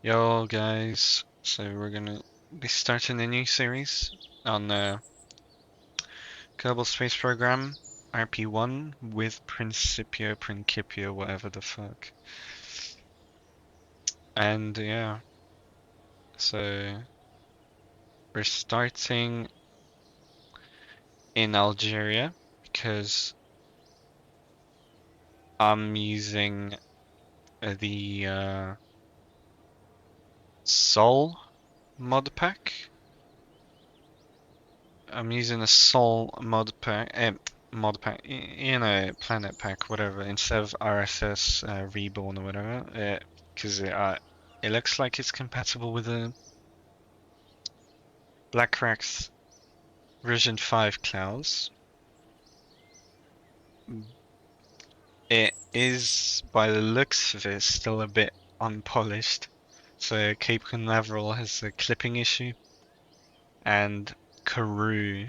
Yo guys, so we're gonna be starting a new series on the Kerbal Space Program RP-1 with Principia, whatever the fuck. And yeah, so we're starting in Algeria because I'm using the Sol mod pack. I'm using a Sol mod pack, planet pack, whatever, instead of RSS Reborn or whatever, because it looks like it's compatible with the Black version 5 clouds. It is, by the looks of it, still a bit unpolished. So Cape Canaveral has a clipping issue, and Karoo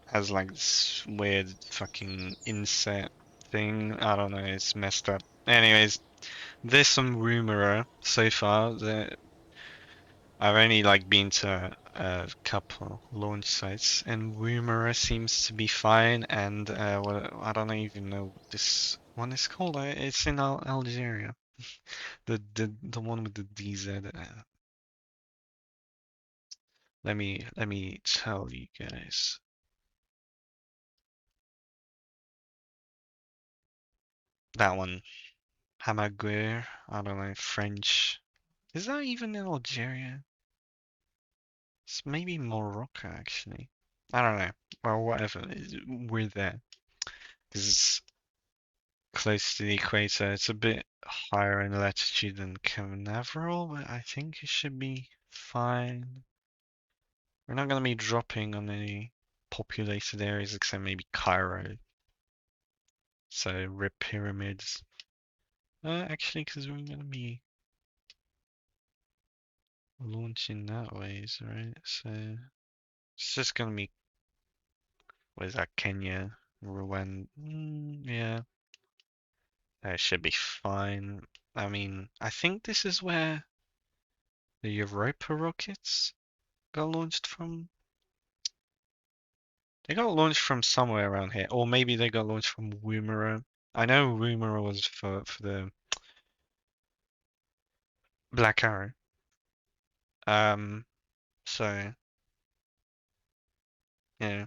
has like this weird fucking inset thing. I don't know, it's messed up. Anyways, there's some rumor so far that I've only like been to a couple launch sites, and rumor seems to be fine. And I don't even know what this one is called. It's in Algeria. The one with the DZ. Let me tell you guys. That one, Hamagüer. I don't know, French. Is that even in Algeria? It's maybe Morocco actually. I don't know. Well, whatever. We're there. This is close to the equator. It's a bit higher in latitude than Canaveral, but I think it should be fine. We're not going to be dropping on any populated areas except maybe Cairo. So rip pyramids. Actually, because we're going to be launching that ways, right? So it's just going to be, what is that, Kenya, Rwanda? Yeah, that should be fine. I mean, I think this is where the Europa rockets got launched from. They got launched from somewhere around here, or maybe they got launched from Woomera. I know Woomera was for the Black Arrow. Um, so yeah,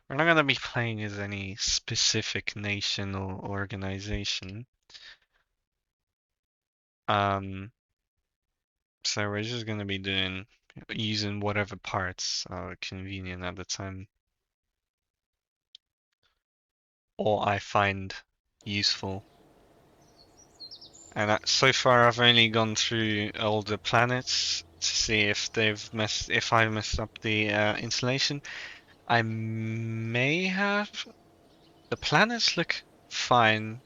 we're not gonna be playing as any specific nation or organization. Um, so we're just gonna be doing using whatever parts are convenient at the time, or I find useful. And so far, I've only gone through all the planets to see if I messed up the installation. I may have. The planets look fine,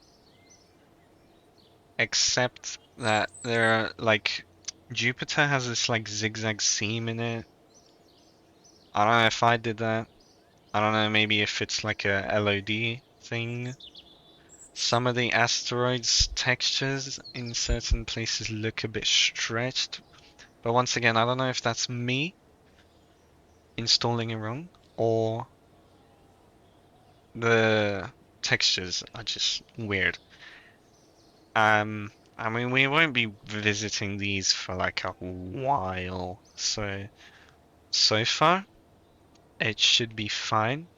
except that they're like Jupiter has this like zigzag seam in it. I don't know if I did that. I don't know, maybe if it's like a LOD thing. Some of the asteroids textures in certain places look a bit stretched. But once again, I don't know if that's me installing it wrong or the textures are just weird. I mean, we won't be visiting these for like a while, so far it should be fine.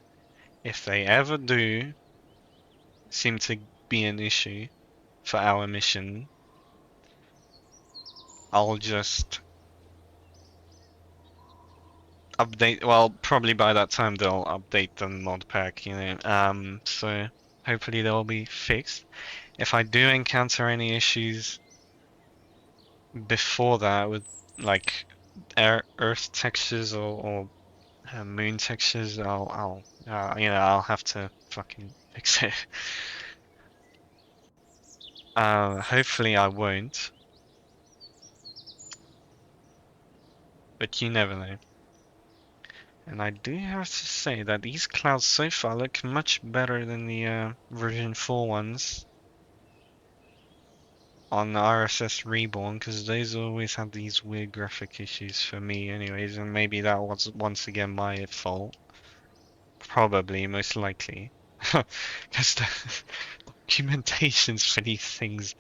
If they ever do seem to be an issue for our mission, I'll just update. Well, probably by that time they'll update the mod pack, so hopefully they'll be fixed. If I do encounter any issues before that with like Earth textures or moon textures, I'll have to fucking fix it. Hopefully I won't, but you never know. And I do have to say that these clouds so far look much better than the version 4 ones. on RSS Reborn, because those always have these weird graphic issues for me anyways, and maybe that was once again my fault. Probably, most likely. Because the documentations for these things,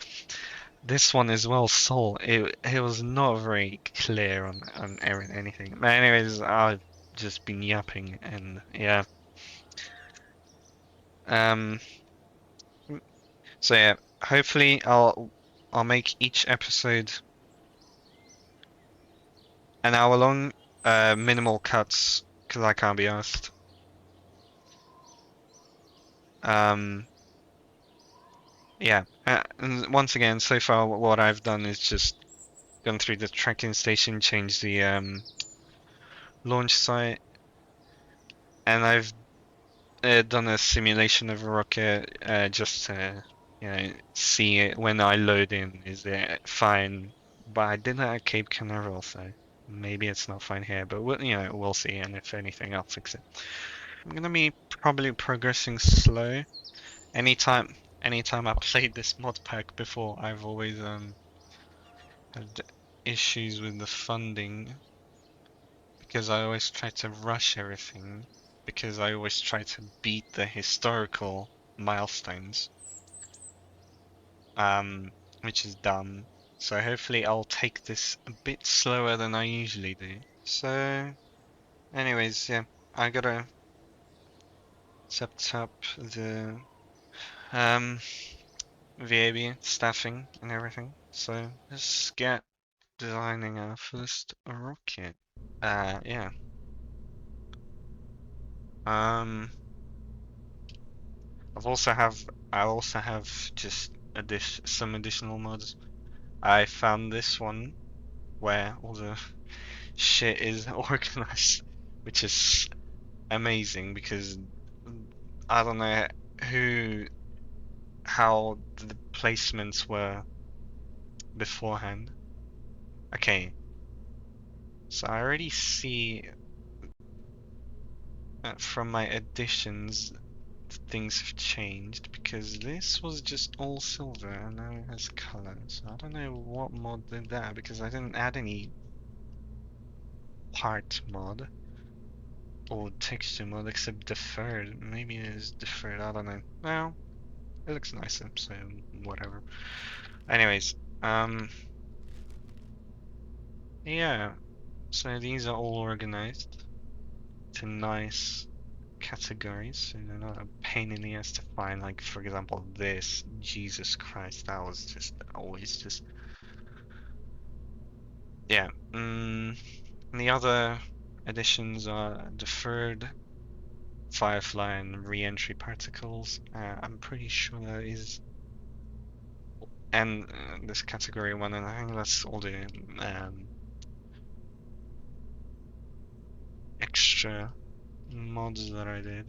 this one as well, Soul, it was not very clear on anything. But anyways, I've just been yapping, and yeah. Um, so yeah, hopefully I'll make each episode an hour long, minimal cuts, because I can't be asked. Um, yeah, and once again, so far what I've done is just gone through the tracking station, changed the launch site, and I've done a simulation of a rocket just to see it when I load in. Is it fine? But I did that at Cape Canaveral, so maybe it's not fine here. But we'll see. And if anything, I'll fix it. I'm gonna be probably progressing slow. Anytime I played this mod pack before, I've always had issues with the funding because I always try to rush everything because I always try to beat the historical milestones, um, which is dumb. So hopefully I'll take this a bit slower than I usually do. So, anyways, yeah, I gotta set up the um VAB staffing and everything. So let's get designing our first rocket. Yeah. Um, I also have just some additional mods. I found this one where all the shit is organized, which is amazing because I don't know who how the placements were beforehand. Okay, so I already see from my additions things have changed because this was just all silver and now it has color. So I don't know what mod did that because I didn't add any part mod or texture mod except deferred. Maybe it is deferred, I don't know. Well, it looks nicer, so whatever. Anyways, yeah, so these are all organized to nice categories, so they're not a pain in the ass to find. Like, for example, this, Jesus Christ, that was just always just, yeah. The other additions are deferred, Firefly, and re-entry particles. I'm pretty sure that is, and this category one, and I think that's all the extra mods that I did.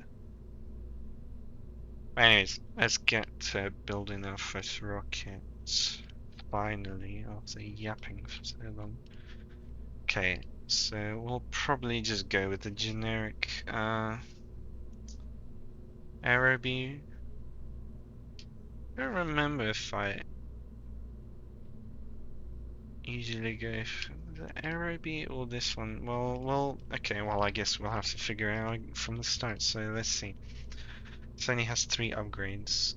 Anyways, let's get to building our first rocket. Finally, after yapping for so long. Okay, so we'll probably just go with the generic Aerobee. I don't remember if I usually go for the Aerobee or this one. Okay, well, I guess we'll have to figure it out from the start. So let's see. This only has 3 upgrades.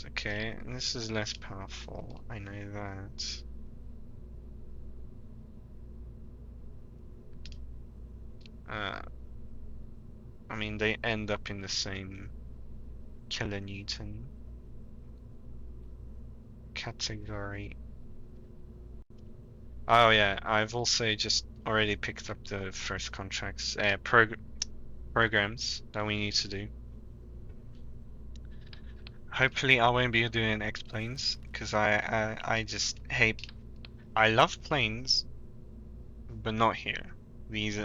Okay, this is less powerful. I know that. I mean, they end up in the same kilonewton category. Oh yeah, I've also just already picked up the first contracts, programs that we need to do. Hopefully, I won't be doing X-planes because I just hate. I love planes, but not here. These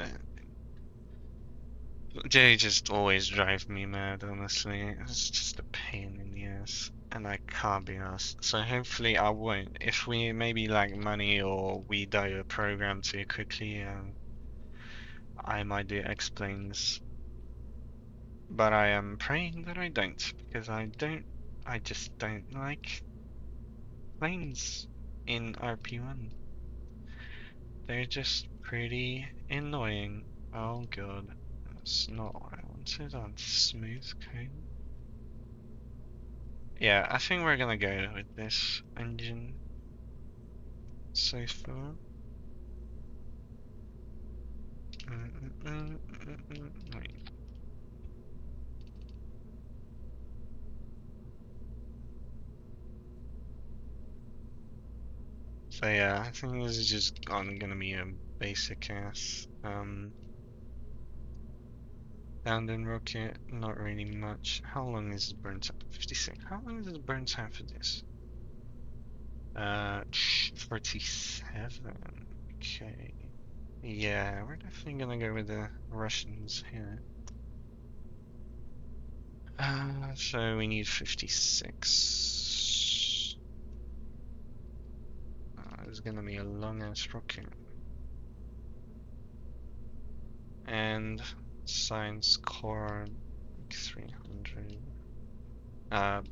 they just always drive me mad. Honestly, it's just a pain in the ass, and I can't be asked. So hopefully, I won't. If we maybe lack money or we die a program too quickly, I might do X-planes. But I am praying that I don't, because I don't I just don't like planes in RP-1. They're just pretty annoying. Oh god, that's not what I wanted on smooth cone. Yeah, I think we're gonna go with this engine so far. Wait. So yeah, I think this is just gonna be a basic ass London rocket, not really much. How long is the burn time? 56. How long is the burn time for this? 47. Okay. Yeah, we're definitely gonna go with the Russians here. So we need 56. It's gonna be a long ass rocket. And science core like 300. I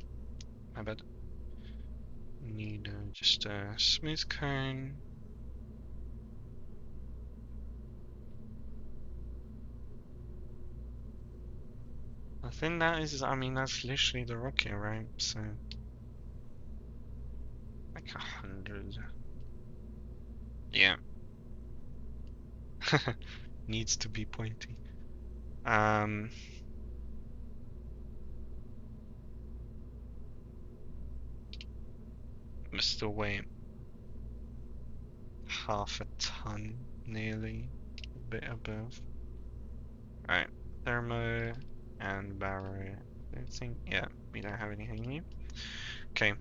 bet need just a smooth cone. I think that is, I mean, that's literally the rocket, right? So, like 100. Yeah. Needs to be pointy. Um, but still weigh half a ton, nearly. A bit above. Alright. Thermo and barrow. I don't think, yeah, we don't have anything new. Okay.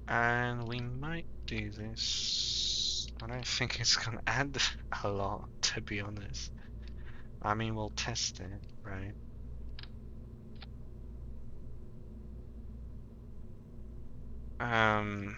And we might do this. I don't think it's gonna add a lot, to be honest. I mean, we'll test it, right? Um,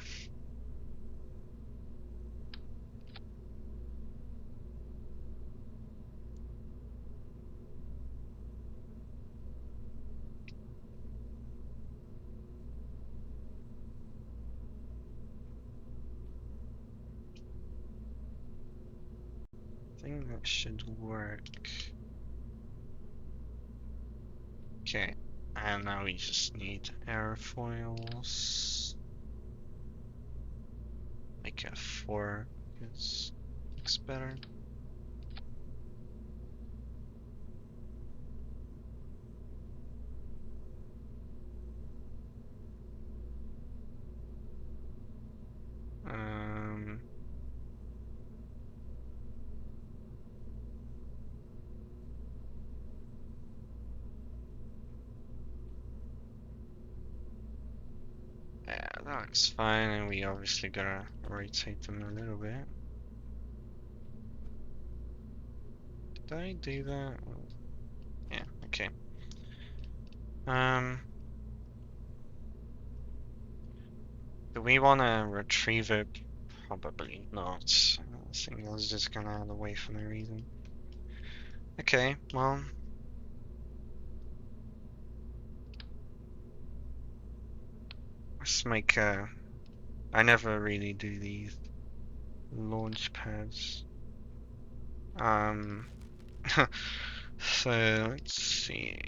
I think that should work. Okay, and now we just need airfoils. Make a 4, because looks better. Um, yeah, that looks fine, and we obviously gotta rotate them a little bit. Did I do that? Yeah, okay. Um, do we want to retrieve it? Probably not. I think I was just gonna out of the way for no reason. Okay, well. Let's make I never really do these launch pads. Um, so let's see.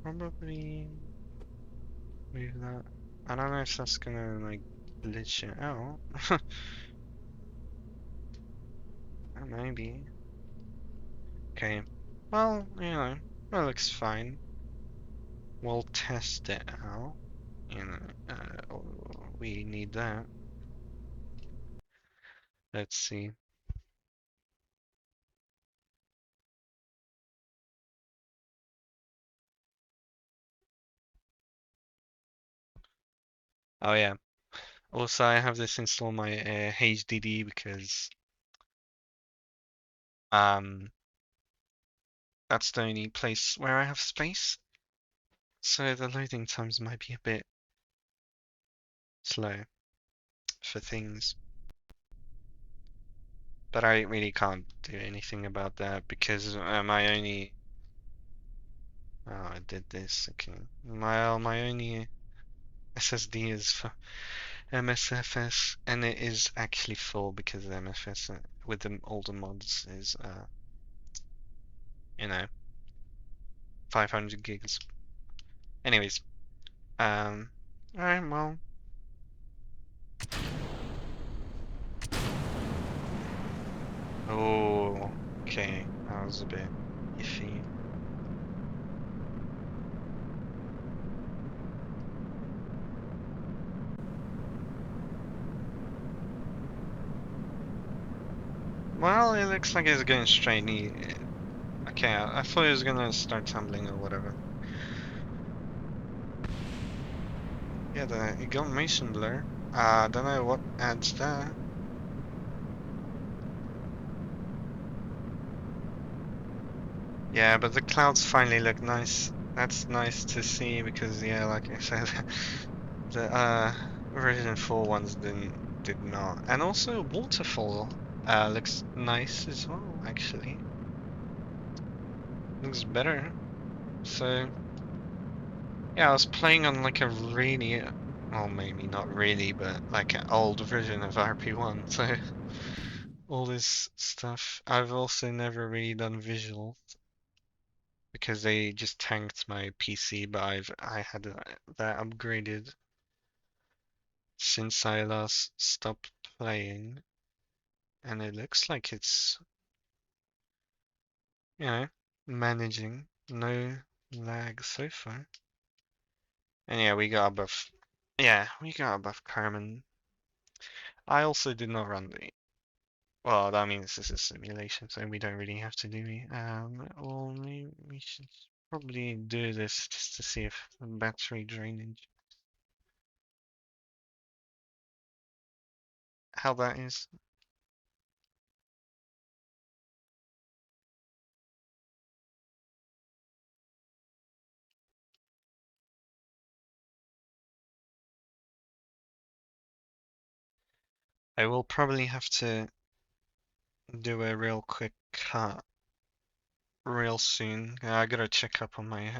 Probably move that. I don't know if that's gonna like glitch it out. Maybe. Okay. Well, that looks fine. We'll test it out. Oh, we need that. Let's see. Oh yeah. Also, I have this installed on my HDD because um that's the only place where I have space. So the loading times might be a bit slow for things. But I really can't do anything about that because my only oh, I did this. Okay. My only SSD is for MSFS, and it is actually full because MFS with the older mods is you know 500 gigs. Anyways, all right, well, oh, okay, that was a bit iffy. Well, it looks like it's going straight. Okay, I thought it was gonna start tumbling or whatever. Yeah, it got motion blur. I don't know what adds that. Yeah, but the clouds finally look nice. That's nice to see because yeah, like I said, the version 4 ones did not. And also waterfall looks nice as well, actually. Looks better. So yeah, I was playing on like a really well maybe not really, but like an old version of RP-1, so all this stuff. I've also never really done visual because they just tanked my PC, but I had that upgraded since I last stopped playing, and it looks like it's, you know, managing. No lag so far. And yeah, we got above. Yeah, we got above Carmen. I also did not run the. Well, that means this is a simulation, so we don't really have to do it. Well, maybe we should probably do this just to see if the battery drainage, how that is. I will probably have to do a real quick cut real soon. I gotta check up on my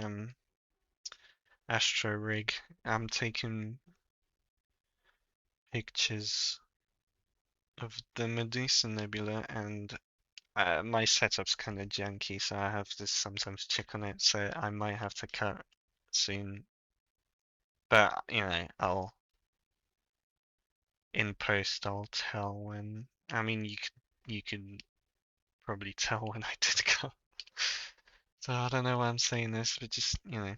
Astro rig. I'm taking pictures of the Medusa Nebula, and my setup's kind of janky, so I have to sometimes check on it. So I might have to cut soon. But you know, I'll in post I'll tell when. I mean, you could probably tell when I did cut. So I don't know why I'm saying this, but just you know.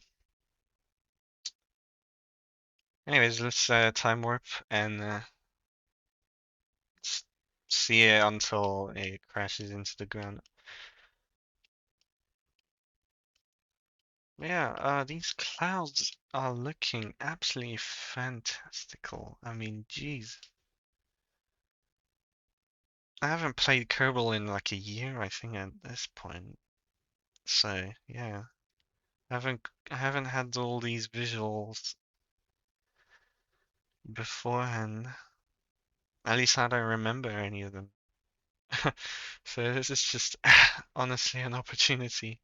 Anyways, let's time warp and see it until it crashes into the ground. Yeah, these clouds are looking absolutely fantastical. I mean, geez. I haven't played Kerbal in like a year, I think, at this point. So, yeah. I haven't had all these visuals beforehand. At least I don't remember any of them. So this is just honestly an opportunity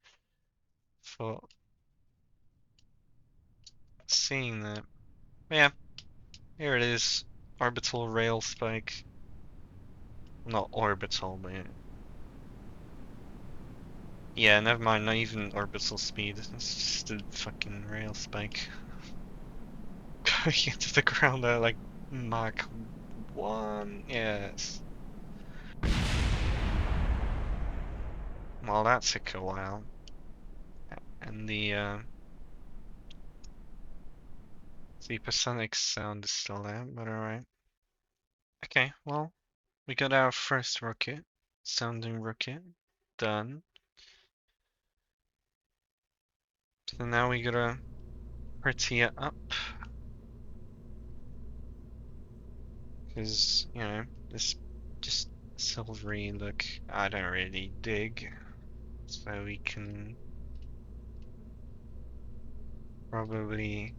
for seeing that. Yeah, here it is. Orbital rail spike. Not orbital, but yeah, never mind, not even orbital speed. It's just a fucking rail spike. Going into the ground at like Mach 1. Yes. Well, that took a while. And the supersonic sound is still there, but alright. Okay, well, we got our first rocket. Sounding rocket. Done. So now we gotta pretty it up. Because, you know, this just silvery look I don't really dig. So we can probably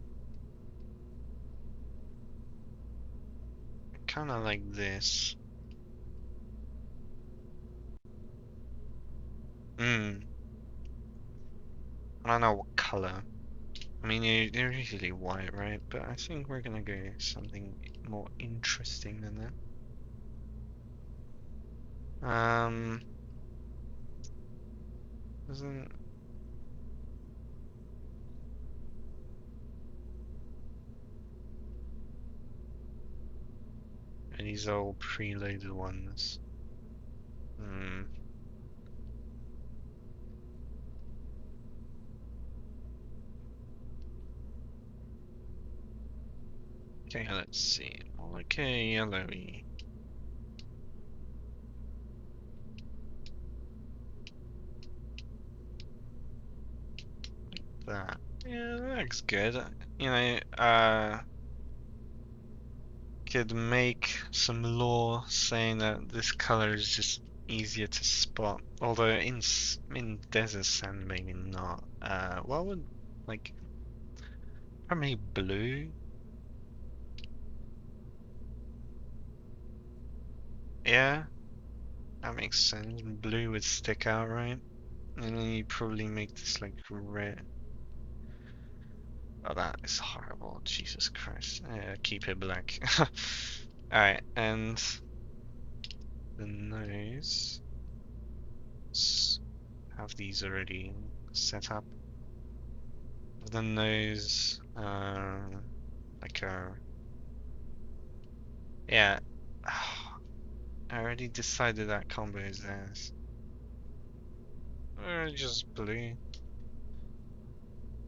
kind of like this. Hmm. I don't know what color. I mean, they're usually white, right? But I think we're gonna go something more interesting than that. Isn't these are all preloaded ones? Hmm. Okay, let's see. Okay, yellowy. That. Yeah, that looks good. You know, could make some law saying that this color is just easier to spot. Although in desert sand, maybe not. What would like probably blue? Yeah, that makes sense. Blue would stick out, right? And then you probably make this like red. Oh, that is horrible. Jesus Christ. Keep it black. Alright, and the nose. Have these already set up. The nose, like a, yeah. I already decided that combo is theirs. Just blue.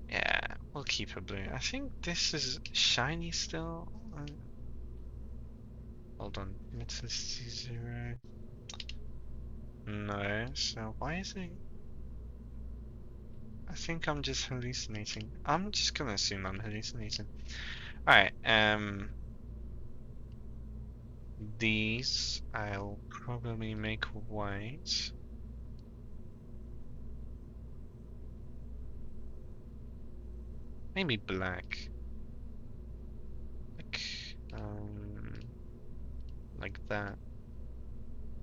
Yeah, we'll keep it blue. I think this is shiny still. Hold on, metallicity 0. No, so why is it? I think I'm just hallucinating. I'm just gonna assume I'm hallucinating. Alright, these I'll probably make white. Maybe black. Like, like that.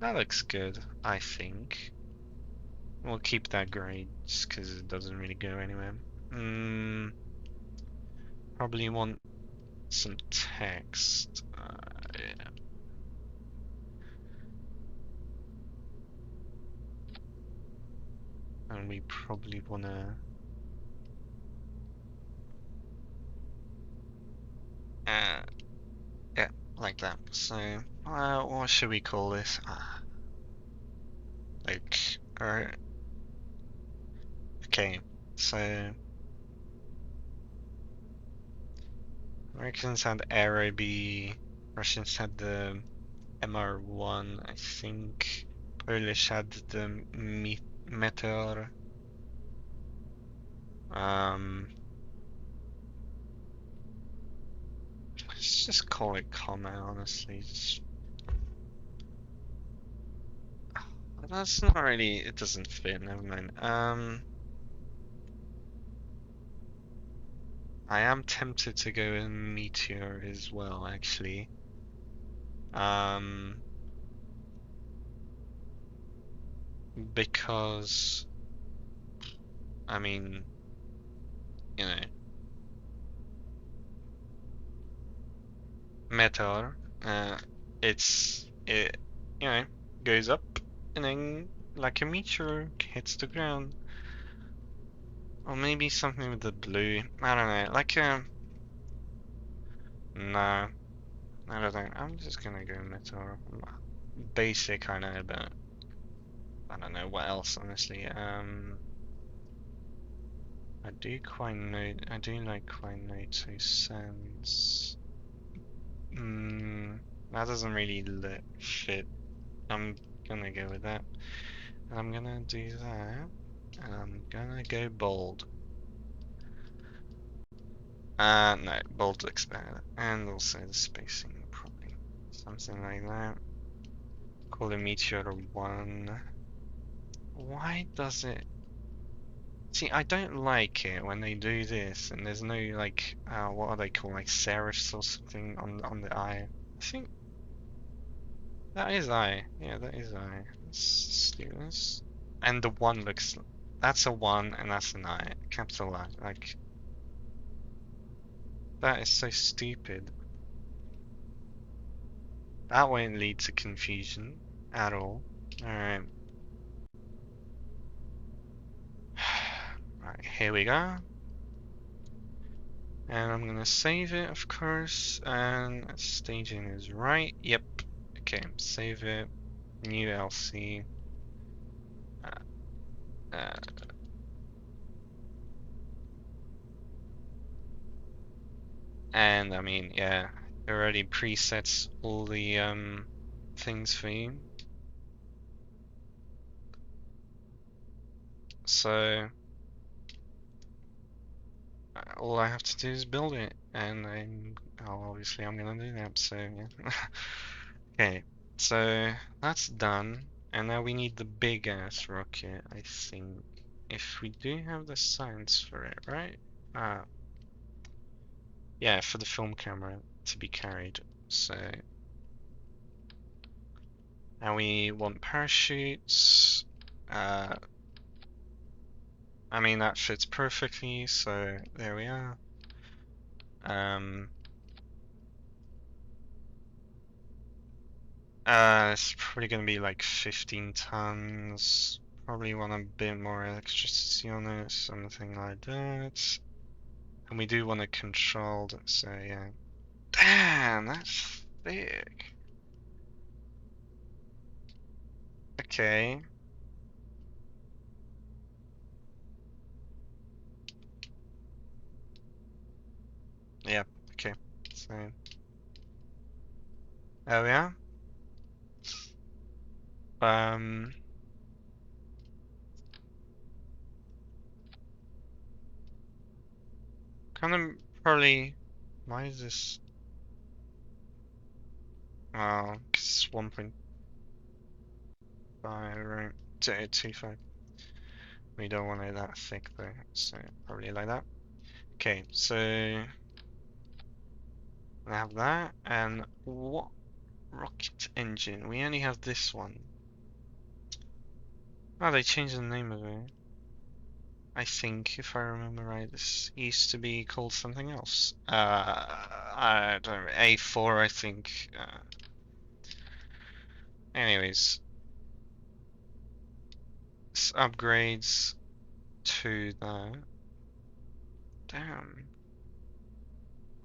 That looks good, I think. We'll keep that grey just because it doesn't really go anywhere. Mm, probably want some text. Yeah. And we probably wanna, uh, yeah, like that. So, what should we call this? Like, okay. So, Americans had Aerobi, Russians had the MR1, I think. Polish had the Meteor. Um, let's just call it Comet, honestly. That's not really, it doesn't fit, never mind. I am tempted to go in Meteor as well, actually. Um, because, I mean, you know, Meteor, it, you know, goes up and then like a meteor hits the ground. Or maybe something with the blue. I don't know. Like no, I don't think. I'm just gonna go metal. Basic, I know, but I don't know what else. Honestly, I do quite know. I do like quite Naito sense. That doesn't really fit. I'm gonna go with that. I'm gonna do that. And I'm gonna go bold. No, bold looks better. And also the spacing, probably. So Something like that. Call it Meteor 1. Why does it... See, I don't like it when they do this and there's no like, what are they called? Like serifs or something on the eye. I think that is eye. Yeah, that is eye. Let's do this. And the one looks... That's a 1 and that's an eye. Capital I. Like, that is so stupid. That won't lead to confusion at all. Alright. Right, here we go. And I'm gonna save it, of course, and staging is right. Yep. Okay, save it. New LC. Uh, uh, and I mean, yeah, it already presets all the things for you. So all I have to do is build it, and obviously I'm gonna do that. So yeah. Okay, so that's done, and now we need the big ass rocket, I think. If we do have the science for it, right? Uh, yeah, for the film camera to be carried. So, and we want parachutes. Uh, I mean that fits perfectly. So there we are. Um, it's probably gonna be like 15 tons. Probably want a bit more electricity on it, something like that. And we do want it controlled, so yeah. Damn, that's big. Okay. Yep, okay. So, there we are. Um, kind of probably, why is this? Oh, 'cause it's 1.5, right? 2.5. We don't want it that thick though, so probably like that. Okay, so I have that, and what rocket engine? We only have this one. Oh, they changed the name of it. I think, if I remember right, this used to be called something else. I don't know, A4, I think. Anyways, upgrades to that. Damn.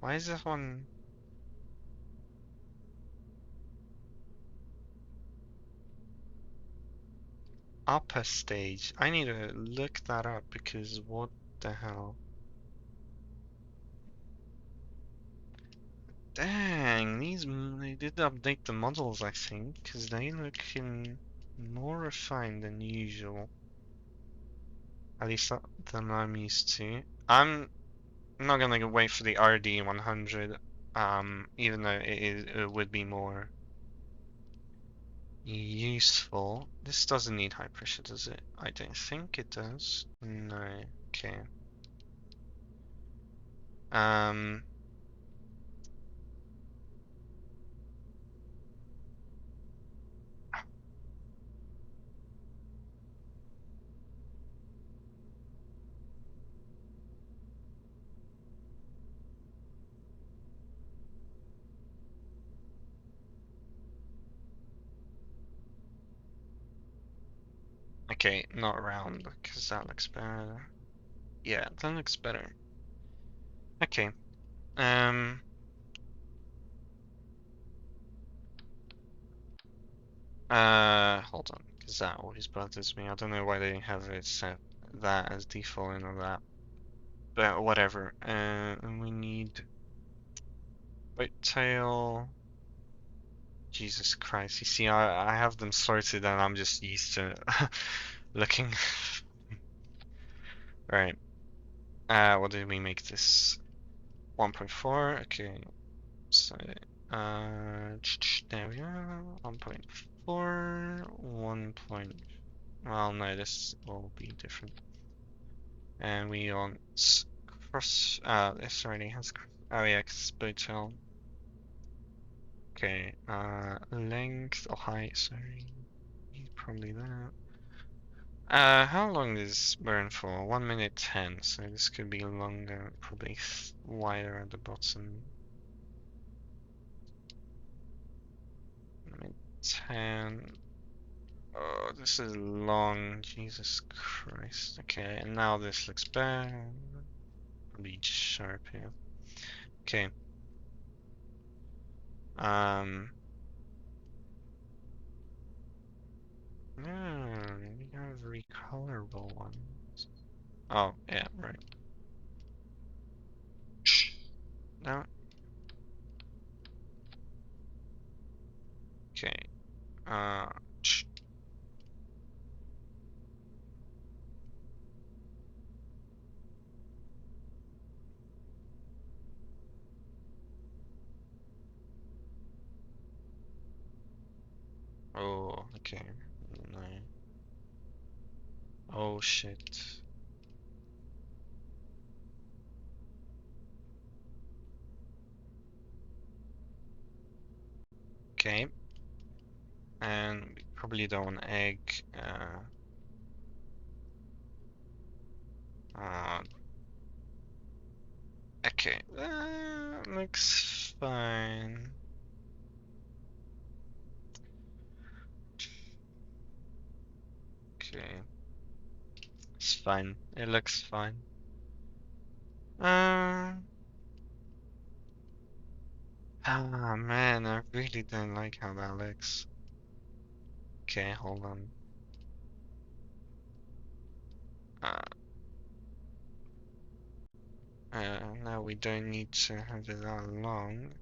Why is this one upper stage? I need to look that up because what the hell? Dang, they did update the models, I think, because they look more refined than usual. At least than I'm used to. I'm not gonna wait for the RD-100, even though it would be more useful. This doesn't need high pressure, does it? I don't think it does. No. Okay. Um. Okay, not round because that looks better. Yeah, that looks better. Okay. Um. Hold on, because that always bothers me. I don't know why they have it set that as default and all that. But whatever. And we need white tail. Jesus Christ. You see, I have them sorted and I'm just used to looking. Right. What did we make this? 1.4. Okay. So, There we are. 1.4, 1. Well, no, this will be different. And we want cross. This already has. Oh yeah, hotel. Okay. Length or height? Sorry, probably that. How long does this burn for? 1 minute 10. So this could be longer, probably wider at the bottom. 1 minute 10. Oh, this is long. Jesus Christ. Okay, and now this looks bad. Probably just sharp here. Okay. Um. No, we have recolorable ones. Oh, yeah, right. No. Okay. Uh. Oh, okay. No. Oh shit. Okay. And we probably don't want egg. Uh, okay. Looks fine. Okay. It's fine. It looks fine. Uh, man, I really don't like how that looks. Okay, hold on. Uh, now we don't need to have it that long.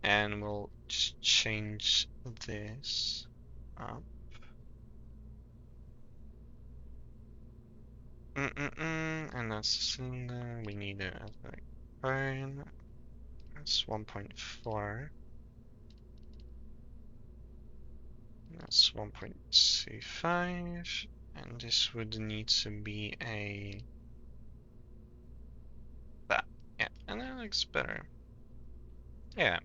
And we'll just change this up. And that's the cylinder. We need it as a phone. That's 1.4. That's 1.25. And this would need to be that. Yeah, and that looks better. Yeah,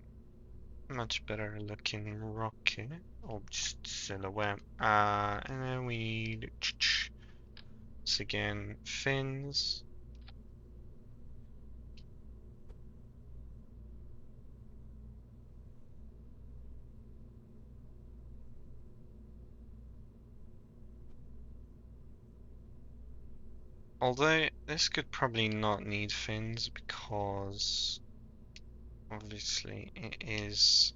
much better looking rocket. Or just silhouette. And then we once again fins. Although this could probably not need fins because obviously it is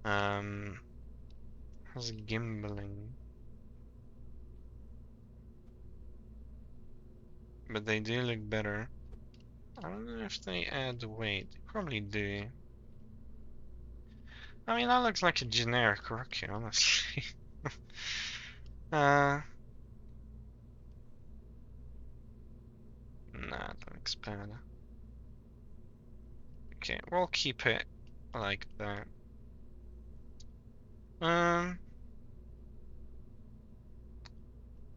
has gimbaling. But they do look better. I don't know if they add weight. They probably do. I mean, that looks like a generic rocket, honestly. uh, nah, that looks better. Okay, we'll keep it like that. Um,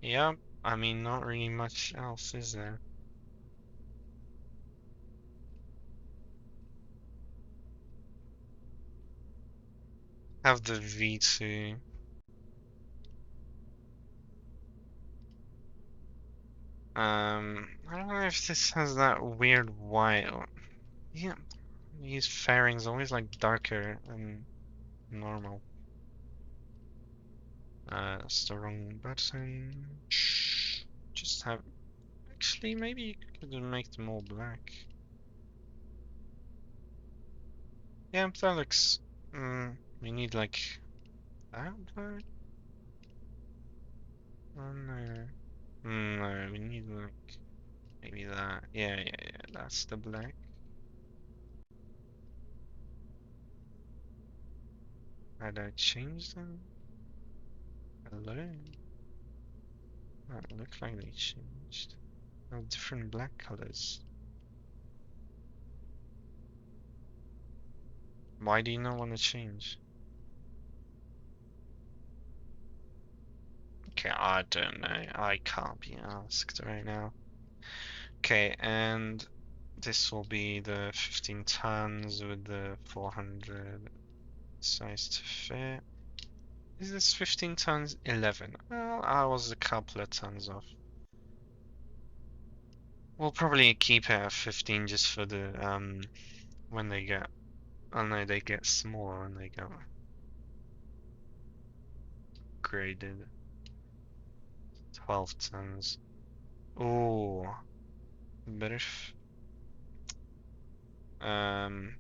yeah, I mean, not really much else, is there? Have the V2. I don't know if this has that weird white. Yeah, these fairings always like darker than normal. That's the wrong button. Just have. Actually, maybe you could make them all black. Yeah, that looks. We need like that black. Oh no. No, we need like maybe that. Yeah, yeah, yeah. That's the black. Had I changed them? Hello? That looked like they changed. of different black colors. Why do you not want to change? Okay, I don't know. I can't be asked right now. Okay, and this will be the 15 tons with the 400 size to fit. Is this 15 tons? 11. Well, I was a couple of tons off. We'll probably keep it at 15 just for the when they get, oh no, they get smaller when they get graded. 12 tons. Oh, better. Um.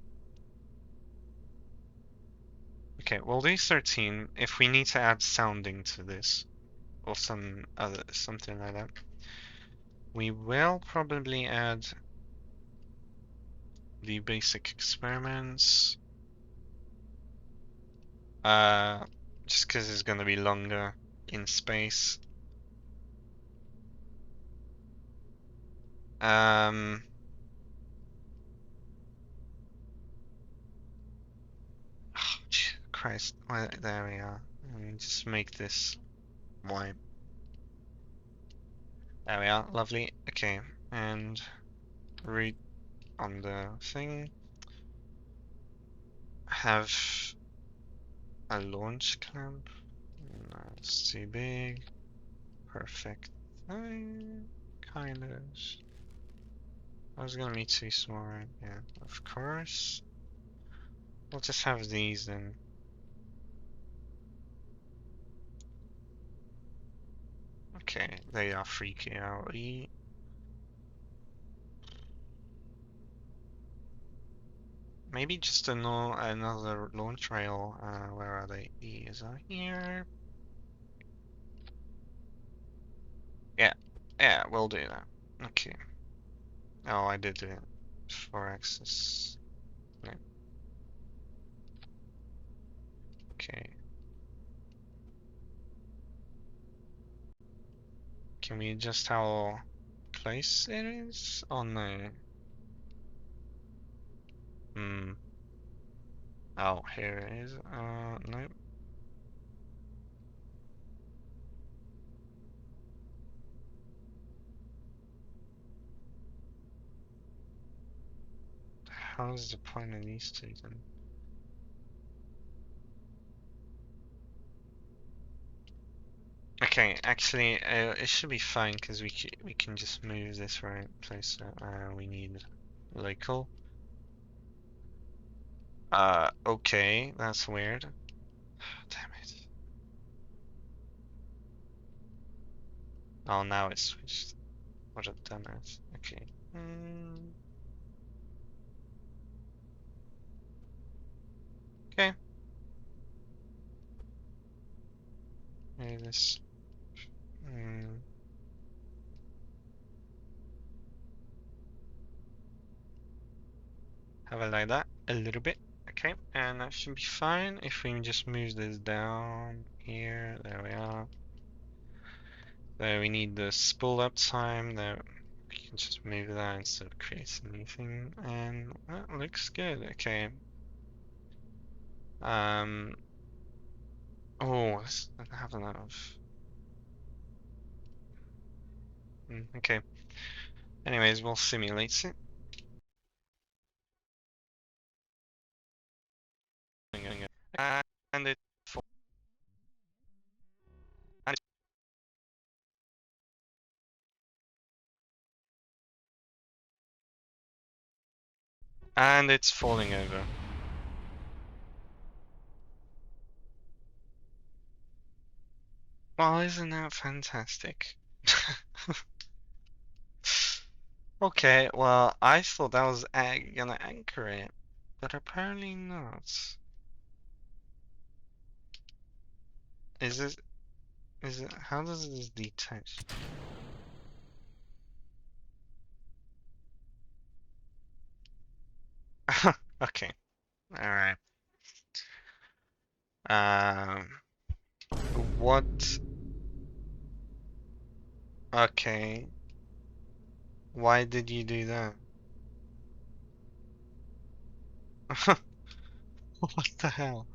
Okay, we'll do 13 if we need to add sounding to this or some other something like that. We will probably add the basic experiments. Uh, just because it's going to be longer in space. Um, oh, Christ, well, there we are. Let me just make this white. There we are, lovely. Okay, and read on the thing. Have a launch clamp. No, it's too big. Perfect. Kind of. I was gonna be too small, right? Yeah, of course. We'll just have these then. Okay, they are freaking out. Maybe just a no, another launch rail. Where are they? These are here. Yeah, yeah, we'll do that. Okay. Oh, I did it. 4 axis. No. Okay. Can we adjust how close it is? Oh no. Hmm. Oh, here it is. Nope. How's the point of these two then? Okay, actually, it should be fine because we can just move this right closer. We need local. Okay, that's weird. Damn it. Oh, now it's switched. What a dumbass. Okay. Okay. Maybe this. Mm, have it like that a little bit. Okay, and that should be fine if we just move this down here. There we are. So we need the spool up time. There, we can just move that instead of creating anything, and that looks good. Okay. Um. Oh, this doesn't have enough. Okay. Anyways, we'll simulate it. And it and it's falling over. Well, isn't that fantastic? Okay, well, I thought that was gonna anchor it, but apparently not. Is it? Is it? How does this detach? Okay, all right. Um, what? Okay. Why did you do that? What the hell?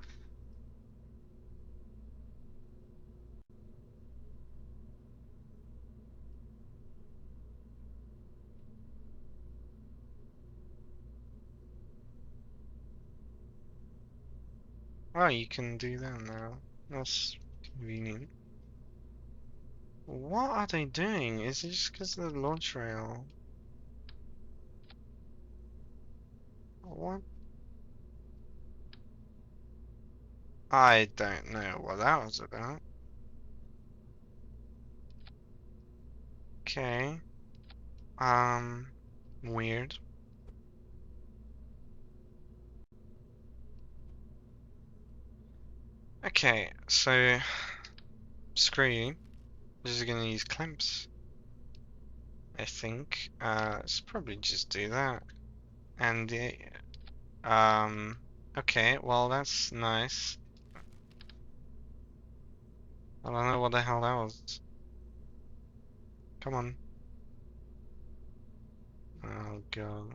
Oh, you can do that now. That's convenient. What are they doing? Is it just because of the launch rail? What? I don't know what that was about. Okay. Um, weird. Okay, so screw you. Just gonna use clamps, I think. Let's probably just do that. And um, okay, well that's nice. I don't know what the hell that was. Come on. Oh god.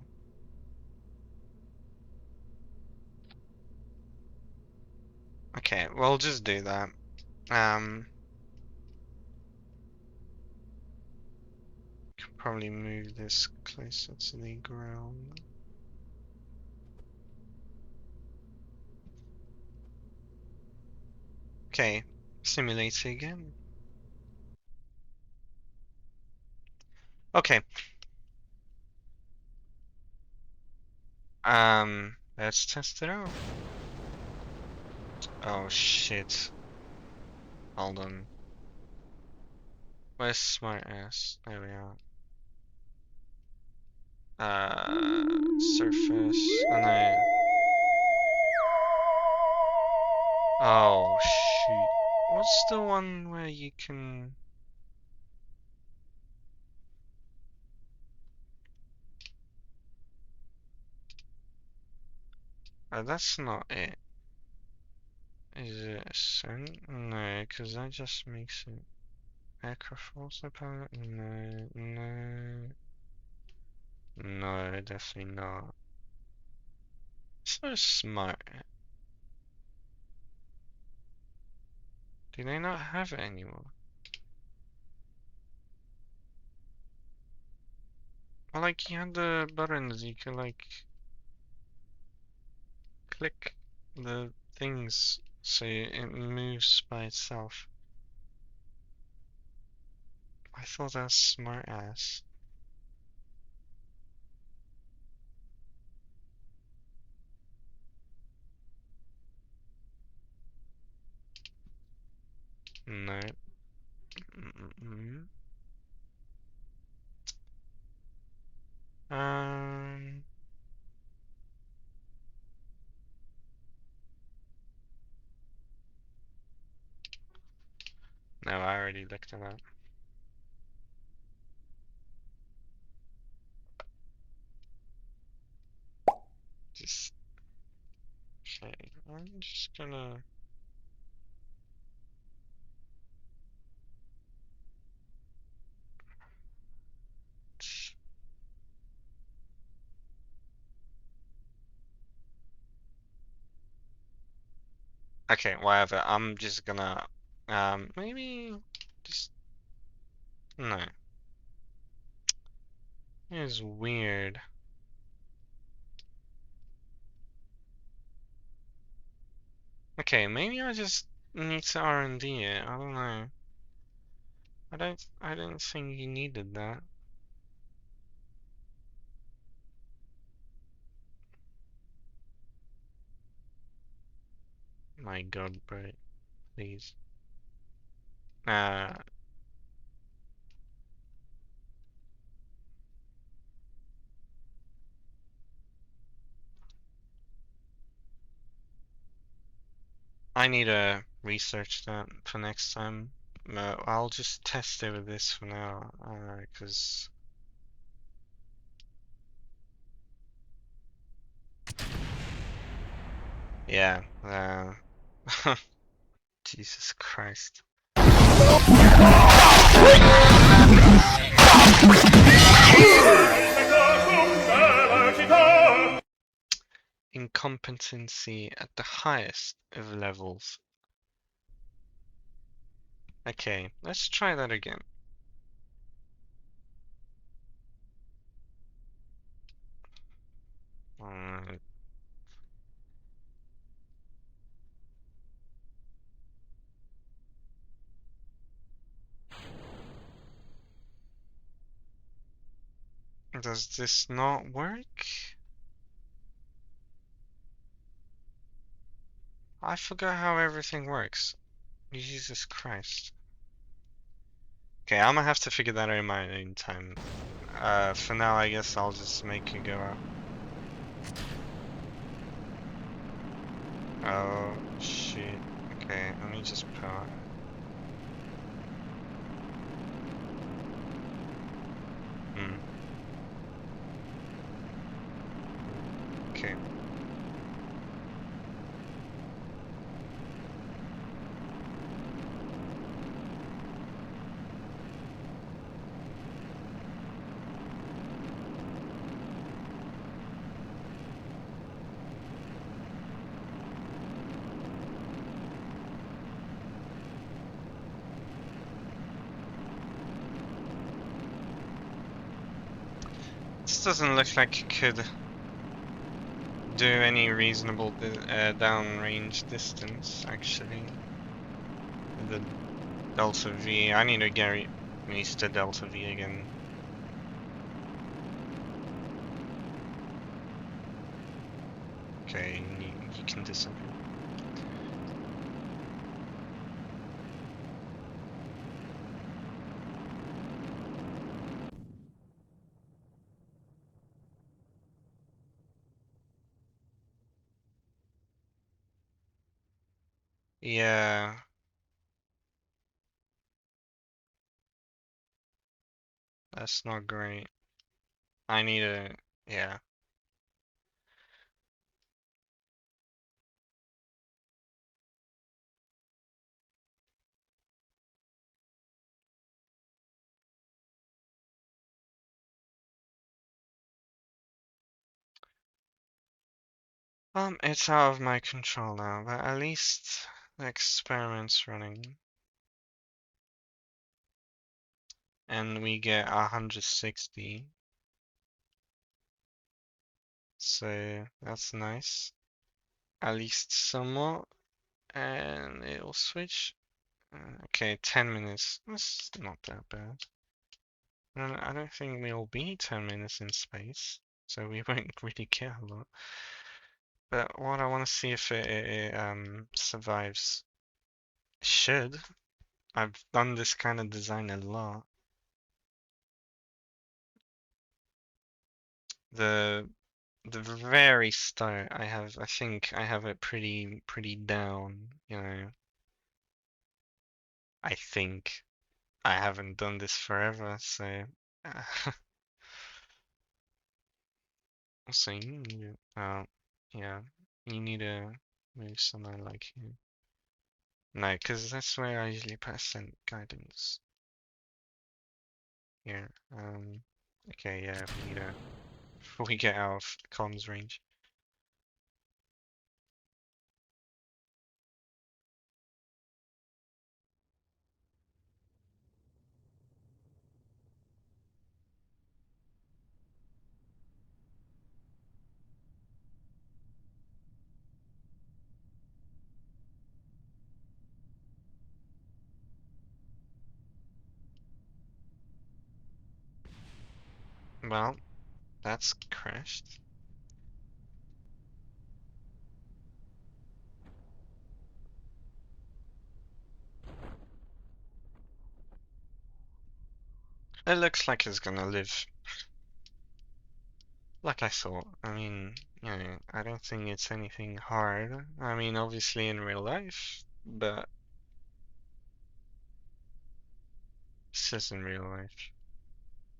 Okay, we'll just do that. Um, could probably move this closer to the ground. Okay, simulate again. Okay, let's test it out. Oh shit. Hold on. Where's smart ass? There we are. Surface. Oh no. Oh shoot. What's the one where you can... Oh, that's not it. Is it ascent? No, because that just makes it aircraft force pilot? No, no, no, definitely not. So smart. Do they not have it anymore? Well, like you had the buttons, you could like click the things so it moves by itself. I thought that was smart ass. No. Mm-mm. Um. No, I already looked at that. Just okay. I'm just gonna. Okay, whatever. I'm just gonna. Maybe just no. It's weird. Okay, maybe I just need to R&D it. I don't know. I don't think you needed that. My God, bro, please. Uh, I need to research that for next time. I'll just test it with this for now, 'cause yeah, Jesus Christ. competency at the highest of levels. Okay, let's try that again. Alright. Does this not work? I forgot how everything works. Jesus Christ. Okay, I'm gonna have to figure that out in my own time. For now, I guess I'll just make it go out. Oh, shit. Okay, let me just power. Hmm. Okay. This doesn't look like it could do any reasonable downrange distance, actually. The Delta V, I need to get used to Delta V again. Okay, you can disappear. Yeah, that's not great. I need a, yeah. It's out of my control now, but at least the experiment's running. And we get 160. So that's nice. At least somewhat. And it'll switch. Okay, 10 minutes. That's not that bad. I don't think we'll be 10 minutes in space, so we won't really care a lot. But what I want to see if it survives. It should. I've done this kind of design a lot. The the very start, I think I have it pretty down, you know. I think I haven't done this forever, so also you need yeah, you need to move somewhere like here. No, because that's where I usually put send guidance. Here. Okay, yeah, we need to before we get out of comms range. Well, that's crashed. It looks like it's gonna live like I thought. I mean, you know, I don't think it's anything hard. I mean, obviously in real life, but this is in real life.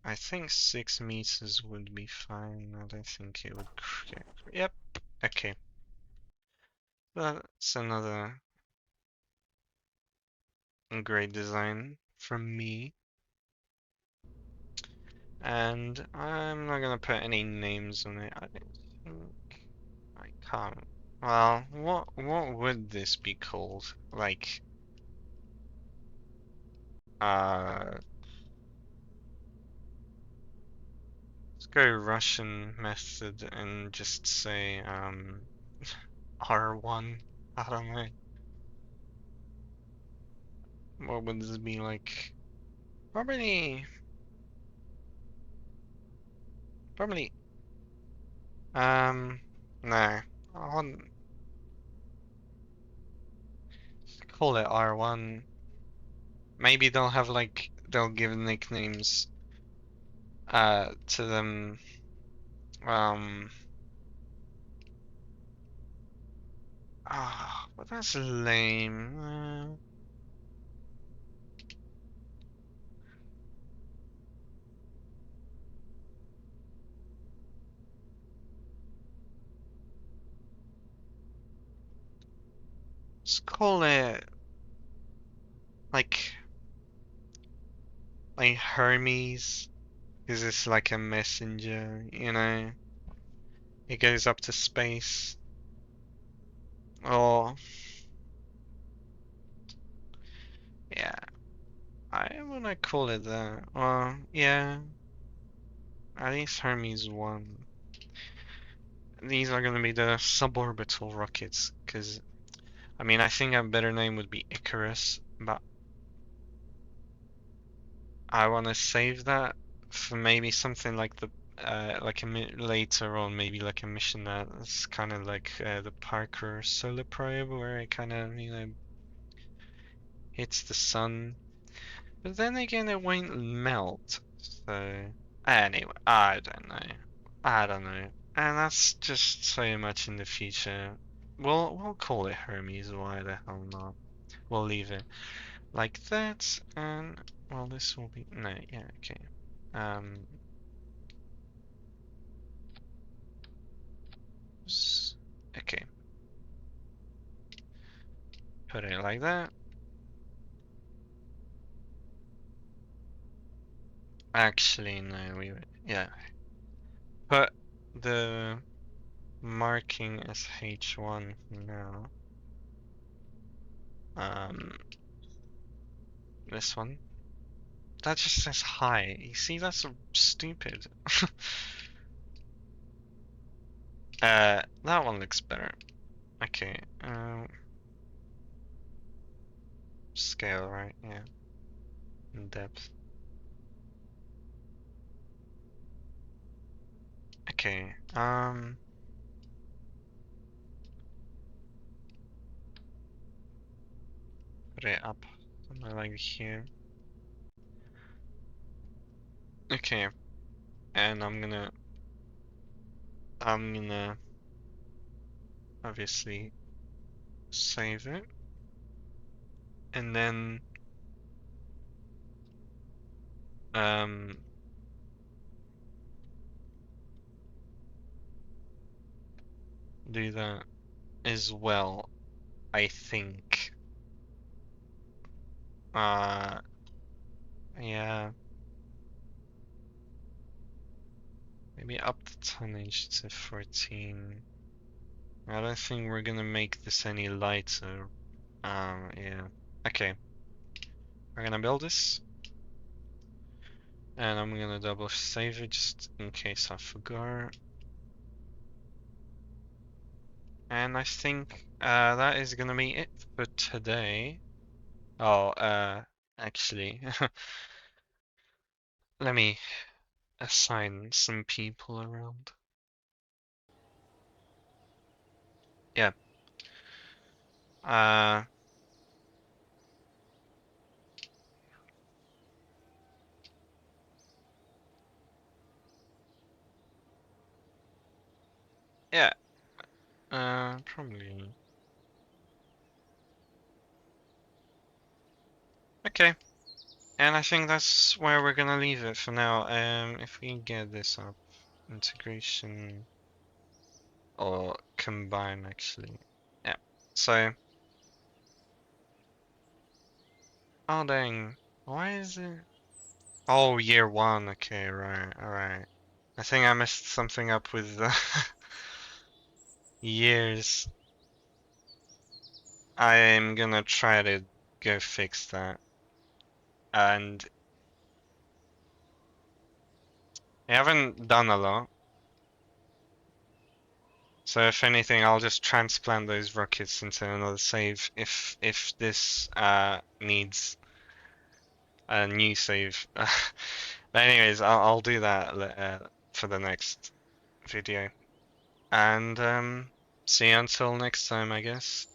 I think 6 meters would be fine. I don't think it would. Yep. Okay. That's another great design from me. And I'm not gonna put any names on it. I don't think I Well, what would this be called? Like, let's go Russian method and just say R1. I don't know. What would this be like? Probably, probably. No. I want call it R1. Maybe they'll have like they'll give nicknames to them. Um. But that's lame. Let's call it like Hermes, because it's like a messenger, you know? It goes up to space. Or yeah, I wanna call it that. Well, yeah, at least Hermes 1. These are gonna be the suborbital rockets, because I mean I think a better name would be Icarus, but I wanna save that for maybe something like the like a later on, maybe like a mission that's kind of like the Parker solar probe, where it kind of hits the sun. But then again, it won't melt. So anyway, I don't know. I don't know. And that's just so much in the future. We'll call it Hermes. Why the hell not? We'll leave it like that. And well, this will be no. Yeah. Okay. Um. Okay. Put it like that. Actually, no. Yeah. Put the marking as H1 now. Um. This one. That just says hi. You see, that's so stupid. That one looks better. Okay, scale, right? Yeah, and depth. Okay, put it up somewhere like here. Okay, and I'm gonna obviously save it, and then um do that as well. I think. Uh, yeah, maybe up the tonnage to 14. I don't think we're gonna make this any lighter. Yeah. Okay, we're gonna build this, and I'm gonna double save it just in case I forgot. And I think that is gonna be it for today. Oh, actually, let me assign some people around. Yeah. Uh, yeah. Probably. Okay. And I think that's where we're gonna leave it for now. If we can get this up, integration or combine actually. Yeah. So, oh dang, why is it? Oh, year one. Okay, right, all right. I think I messed something up with the. years. I'm gonna try to go fix that. And I haven't done a lot. So if anything, I'll just transplant those rockets into another save if this needs a new save. But anyways, I'll do that for the next video. And see you until next time, I guess.